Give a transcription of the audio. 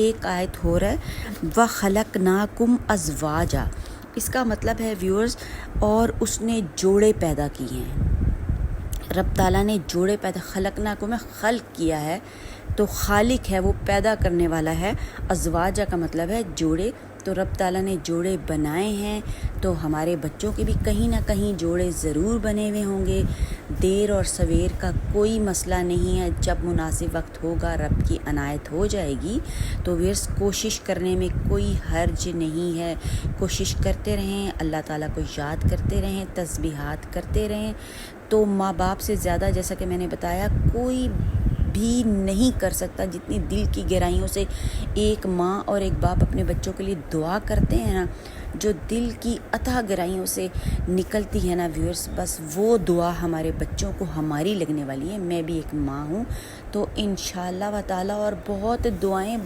एक आयत हो रहा है व खलकनाकुम अज़वाजा। इसका मतलब है व्यूअर्स, और उसने जोड़े पैदा किए हैं। रब ताला ने जोड़े पैदा, खलकनाकुम में खल्क किया है, तो खालिक है, वो पैदा करने वाला है। अज़वाजा का मतलब है जोड़े, तो रब ताला ने जोड़े बनाए हैं, तो हमारे बच्चों के भी कहीं ना कहीं जोड़े ज़रूर बने हुए होंगे। देर और सवेर का कोई मसला नहीं है, जब मुनासिब वक्त होगा रब की अनायत हो जाएगी। तो व्यर्स कोशिश करने में कोई हर्ज नहीं है, कोशिश करते रहें, अल्लाह ताला को याद करते रहें, तस्बीहात करते रहें। तो माँ बाप से ज़्यादा, जैसा कि मैंने बताया, कोई भी नहीं कर सकता जितनी दिल की गहराइयों से एक माँ और एक बाप अपने बच्चों के लिए दुआ करते हैं ना, जो दिल की अथाह गहराइयों से निकलती है ना व्यूअर्स, बस वो दुआ हमारे बच्चों को हमारी लगने वाली है। मैं भी एक माँ हूँ, तो इंशाअल्लाह व ताला और बहुत दुआएं